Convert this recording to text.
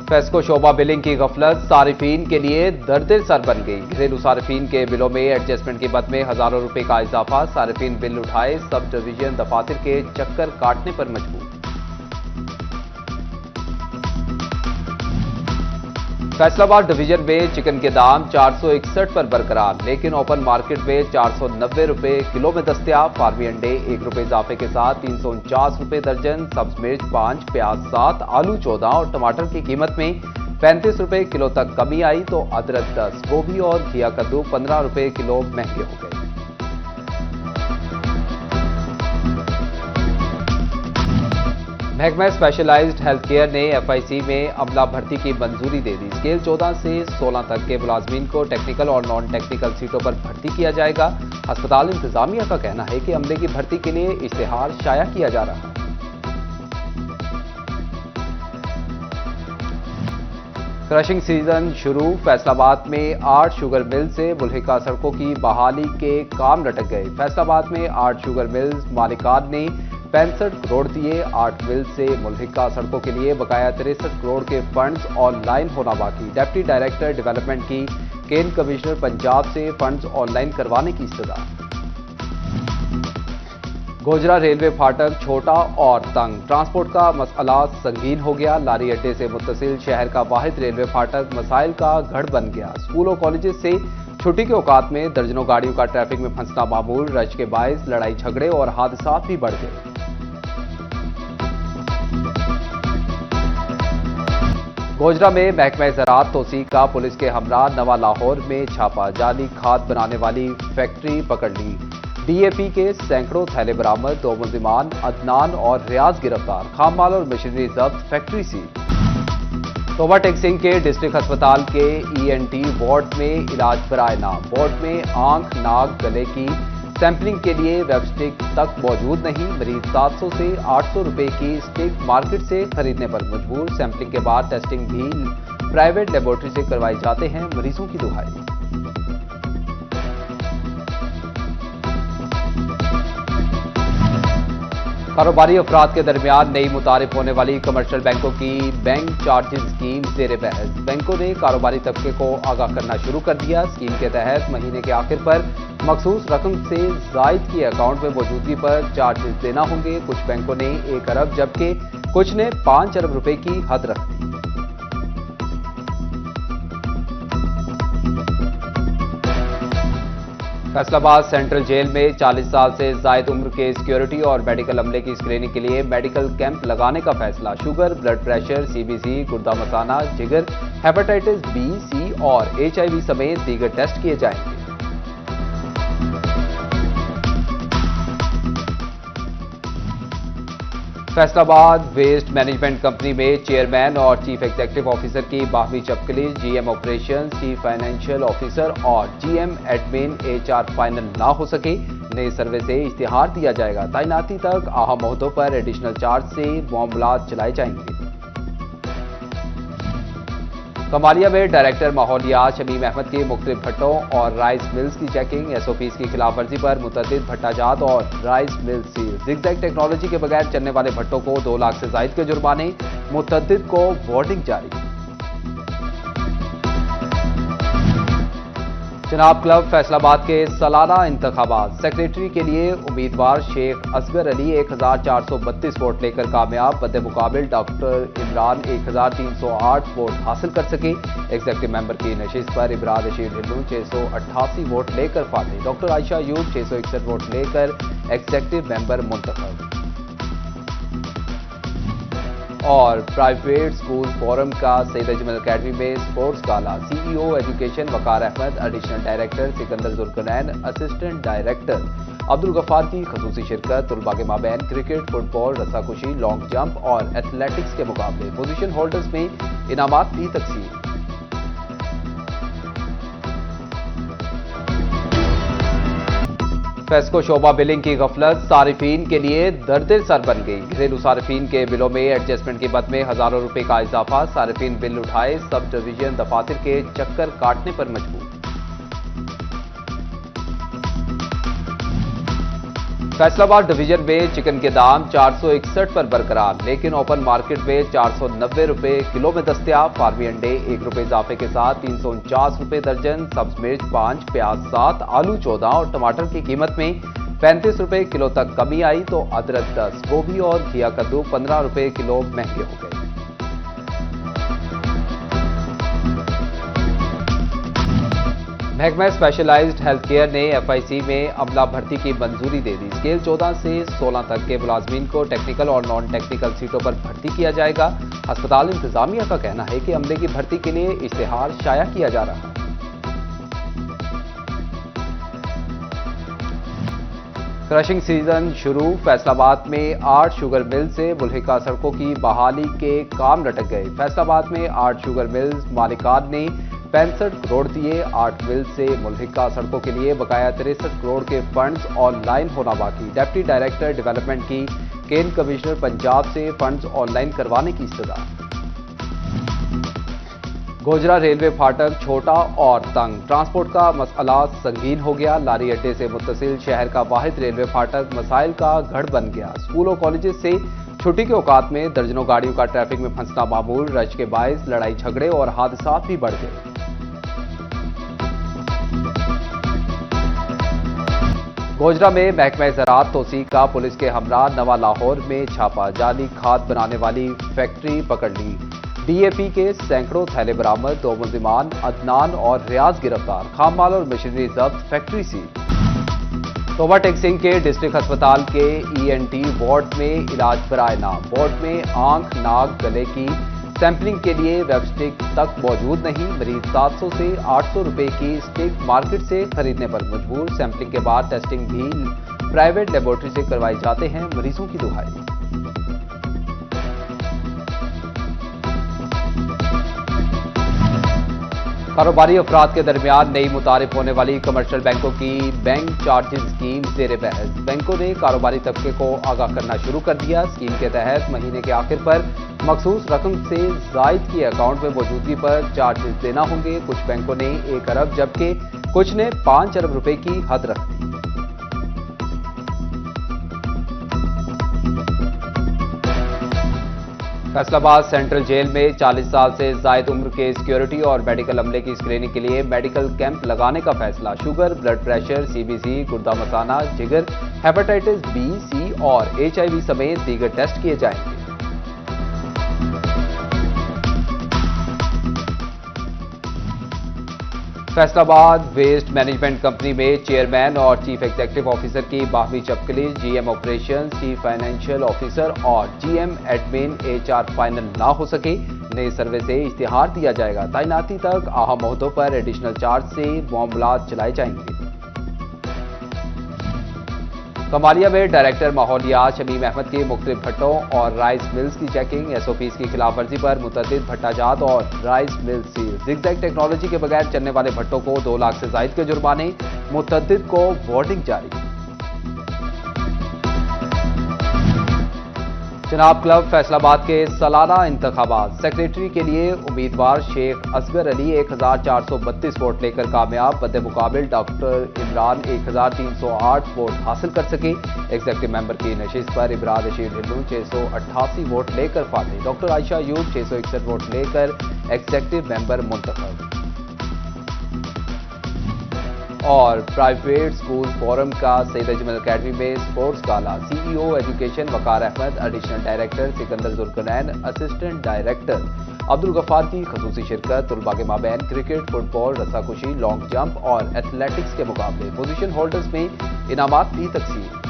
FESCO शोबा billing की गफलत सारिफीन के लिए दर्द सर बन गई। घरेलू सारिफीन के बिलों में एडजस्टमेंट की मद में हजारों रुपए का इजाफा। सारिफीन बिल उठाए सब डिवीजन दफातर के चक्कर काटने पर मजबूर। फैसलाबाद डिवीजन में चिकन के दाम 461 पर बरकरार, लेकिन ओपन मार्केट में 490 रुपए किलो में दस्तयाब। फार्मी अंडे 1 रुपए इजाफे के साथ 349 रुपए दर्जन। सब्ज मिर्च 5, प्याज 7, आलू 14 और टमाटर की कीमत में 35 रुपए किलो तक कमी आई तो अदरक 10, गोभी और घिया कद्दू 15 रुपए किलो महंगे हो गए। महकमा स्पेशलाइज्ड हेल्थ केयर ने एफआईसी में अमला भर्ती की मंजूरी दे दी। स्केल 14 से 16 तक के मुलाजमीन को टेक्निकल और नॉन टेक्निकल सीटों पर भर्ती किया जाएगा। अस्पताल इंतजामिया का कहना है कि अमले की भर्ती के लिए इश्तिहार शाया किया जा रहा है। क्रशिंग सीजन शुरू। फैसलाबाद में 8 शुगर मिल से मुल्हिका सड़कों की बहाली के काम लटक गए। फैसलाबाद में 8 शुगर मिल्स मालिकान ने 65 करोड़ दिए। 8 मिल से मुल्हिका सड़कों के लिए बकाया 63 करोड़ के फंड्स ऑनलाइन होना बाकी। डिप्टी डायरेक्टर डेवलपमेंट की केन कमिश्नर पंजाब से फंड्स ऑनलाइन करवाने की इस्तदा। गोजरा रेलवे फाटक छोटा और तंग, ट्रांसपोर्ट का मसला संगीन हो गया। लारी अड्डे से मुत्तसिल शहर का वाहिद रेलवे फाटक मसाइल का गढ़ बन गया। स्कूल और कॉलेजेस से छुट्टी के औकात में दर्जनों गाड़ियों का ट्रैफिक में फंसना मामूल। रश के बायस लड़ाई झगड़े और हादसात भी बढ़ गए। गोजरा में महकमा ज़राअत तौसीक का पुलिस के हमरा नवा लाहौर में छापा। जाली खाद बनाने वाली फैक्ट्री पकड़ ली। डीएपी के सैकड़ों थैले बरामद। 2 मुल्जिमान अदनान और रियाज गिरफ्तार। खाम माल और मशीनरी जब्त, फैक्ट्री सील। ओवरटेक सिंह के डिस्ट्रिक्ट अस्पताल के ईएनटी वार्ड में इलाज बराए नाम। वार्ड में आंख, नाक, गले की सैंपलिंग के लिए वेब स्टिक तक मौजूद नहीं। मरीज 700 से 800 रुपए की स्टिक मार्केट से खरीदने पर मजबूर। सैंपलिंग के बाद टेस्टिंग भी प्राइवेट लेबोरेटरी से करवाए जाते हैं मरीजों की दुहाई। कारोबारी अफराद के दरमियान नई मुतारिफ होने वाली कमर्शियल बैंकों की बैंक चार्जेस स्कीम जेर बहस। बैंकों ने कारोबारी तबके को आगाह करना शुरू कर दिया। स्कीम के तहत महीने के आखिर पर मखसूस रकम से जायद की अकाउंट में मौजूदगी पर चार्जेस देना होंगे। कुछ बैंकों ने 1 अरब जबकि कुछ ने 5 अरब रुपए की हद रख दी। फैसलाबाद सेंट्रल जेल में 40 साल से जायद उम्र के सिक्योरिटी और मेडिकल अमले की स्क्रीनिंग के लिए मेडिकल कैंप लगाने का फैसला। शुगर, ब्लड प्रेशर, सीबीसी, गुर्दा मसाना, जिगर, हेपेटाइटिस बी, सी और HIV समेत दीगर टेस्ट किए जाएंगे। फैसलाबाद वेस्ट मैनेजमेंट कंपनी में चेयरमैन और चीफ एग्जीक्यूटिव ऑफिसर की बाहमी चपकली। GM operation, chief financial officer और जीएम एडमिन HR फाइनल ना हो सके। नए सर्वे से इश्तिहार दिया जाएगा। तैनाती तक अहम ओहदों पर एडिशनल चार्ज से मामलात चलाए जाएंगे। कमालिया में डायरेक्टर माहौलियात शमीम अहमद की मुख्तलिफ भट्टों और राइस मिल्स की चेकिंग। SOPs की खिलाफ वर्जी पर मुतअद्दिद भट्टाजात और rice mill seal. Zigzag technology के बगैर चलने वाले भट्टों को 2 लाख से जायद के जुर्माने। मुतअद्दिद को वार्निंग जारी। जनाब क्लब फैसलाबाद के सालाना इंतखाबात। सेक्रेटरी के लिए उम्मीदवार शेख असगर अली 1432 वोट लेकर कामयाब। बदे मुकाबिल डॉक्टर इमरान 1308 वोट हासिल कर सके। एग्जीक्यूटिव मेंबर की नशिस्त पर इमरान रशीद हिल्लू 688 वोट लेकर फाते। डॉक्टर आयशा अयूब 661 वोट लेकर एग्जीक्यूटिव मेंबर मुंतखब। और प्राइवेट स्कूल फोरम का सईद अजमल अकेडमी में sports gala. CEO education Waqar Ahmed, additional director Sikandar Zulqarnain, assistant director Abdul Ghaffar की खसूसी शिरकत। तुलबा के माबैन क्रिकेट, फुटबॉल, रस्साकुशी, लॉन्ग जंप और एथलेटिक्स के मुकाबले। पोजीशन होल्डर्स में इनामात भी तकसीम। फेस्को शोबा बिलिंग की गफलत सारिफीन के लिए दर्द सर बन गई। घरेलू सारिफीन के बिलों में एडजस्टमेंट की मद में हजारों रुपए का इजाफा। सारिफीन बिल उठाए सब डिवीजन दफातर के चक्कर काटने पर मजबूर। फैसलाबाद डिवीजन में चिकन के दाम 461 पर बरकरार, लेकिन ओपन मार्केट में 490 रुपए किलो में दस्तयाब। फार्मी अंडे 1 रुपए इजाफे के साथ 349 रुपए दर्जन, सब्ज मिर्च 5, प्याज 7, आलू 14 और टमाटर की कीमत में 35 रुपए किलो तक कमी आई, तो अदरक 10, गोभी और घिया कद्दू 15 रुपए किलो महंगे हो गए। महकमा स्पेशलाइज्ड हेल्थ केयर ने एफआईसी में अमला भर्ती की मंजूरी दे दी। स्केल 14 से 16 तक के मुलाजमीन को टेक्निकल और नॉन टेक्निकल सीटों पर भर्ती किया जाएगा। अस्पताल इंतजामिया का कहना है कि अमले की भर्ती के लिए इश्तिहार शाया किया जा रहा है। क्रशिंग सीजन शुरू, फैसलाबाद में 8 शुगर मिल से मुल्हिका सड़कों की बहाली के काम लटक गए। फैसलाबाद में 8 शुगर मिल्स मालिकान ने 65 करोड़ दिए। 8 मिल से मुल्हिका सड़कों के लिए बकाया 63 करोड़ के फंड्स ऑनलाइन होना बाकी। डिप्टी डायरेक्टर डेवलपमेंट की केन कमिश्नर पंजाब से फंड्स ऑनलाइन करवाने की इस्तदा। गोजरा रेलवे फाटक छोटा और तंग, ट्रांसपोर्ट का मसला संगीन हो गया। लारी अड्डे से मुत्तसिल शहर का वाहिद रेलवे फाटक मसाइल का गढ़ बन गया। स्कूल और कॉलेजेस से छुट्टी के औकात में दर्जनों गाड़ियों का ट्रैफिक में फंसना मामूल। रश के बायस लड़ाई झगड़े और हादसात भी बढ़ गए। गोजरा में महकमा ज़राअत तौसीक का पुलिस के हमरा नवा लाहौर में छापा, जाली खाद बनाने वाली फैक्ट्री पकड़ ली। डीएपी के सैकड़ों थैले बरामद, 2 मुल्जिमान अदनान और रियाज गिरफ्तार। खाम माल और मशीनरी जब्त, फैक्ट्री सील। तोबा टेक सिंह के डिस्ट्रिक्ट अस्पताल के ईएनटी वार्ड में इलाज बराए नाम। वार्ड में आंख, नाक, गले की सैंपलिंग के लिए वेब स्टिक तक मौजूद नहीं। मरीज 700 से 800 रुपए की स्टिक मार्केट से खरीदने पर मजबूर। सैंपलिंग के बाद टेस्टिंग भी प्राइवेट लेबोरेटरी से करवाए जाते हैं, मरीजों की दुहाई। कारोबारी अफराद के दरमियान नई मुतारिफ होने वाली कमर्शियल बैंकों की बैंक चार्जेस स्कीम जेर बहस। बैंकों ने कारोबारी तबके को आगाह करना शुरू कर दिया। स्कीम के तहत महीने के आखिर पर मखसूस रकम से जायद की अकाउंट में मौजूदगी पर चार्जेस देना होंगे। कुछ बैंकों ने 1 अरब जबकि कुछ ने 5 अरब रुपए की हद रख दी। फैसलाबाद सेंट्रल जेल में 40 साल से जायद उम्र के सिक्योरिटी और मेडिकल अमले की स्क्रीनिंग के लिए मेडिकल कैंप लगाने का फैसला। शुगर, ब्लड प्रेशर, सीबीसी, गुर्दा मसाना, जिगर, हेपेटाइटिस बी, सी और HIV समेत दीगर टेस्ट किए जाएंगे। फैसलाबाद वेस्ट मैनेजमेंट कंपनी में चेयरमैन और चीफ एग्जीक्यूटिव ऑफिसर की बाहमी चपकली। GM operation, chief financial officer और जीएम एडमिन HR फाइनल ना हो सके, नए सर्वे से इश्तिहार दिया जाएगा। तैनाती तक अहम ओहदों पर एडिशनल चार्ज से मामलात चलाए जाएंगे। कमालिया में डायरेक्टर माहौलियात शमीम अहमद की मुख्तलिफ भट्टों और राइस मिल्स की चेकिंग। SOPs की खिलाफ वर्जी पर मुतअद्दिद भट्टाजात और rice mill seal. Zigzag technology के बगैर चलने वाले भट्टों को 2 लाख से जायद के जुर्माने, मुतअद्दिद को वार्निंग जारी। जनाब क्लब फैसलाबाद के सालाना इंतखाबात, सेक्रेटरी के लिए उम्मीदवार शेख असगर अली 1432 वोट लेकर कामयाब। बदे मुकाबिल डॉक्टर इमरान 1308 वोट हासिल कर सके। एग्जीक्यूटिव मेंबर की नशिस्त पर इमरान रशीद हिल्लू 688 वोट लेकर फाते। डॉक्टर आयशा अयूब 661 वोट लेकर एग्जीक्यूटिव मेंबर मुंतखब। और प्राइवेट स्कूल फोरम का सईद अजमल अकेडमी में sports gala. CEO education Waqar Ahmed, additional director Sikandar Zulqarnain, assistant director Abdul Ghaffar की खसूसी शिरकत। तुलबा के माबैन क्रिकेट, फुटबॉल, रस्साकुशी, लॉन्ग जंप और एथलेटिक्स के मुकाबले। पोजीशन होल्डर्स में इनामात भी तकसीम।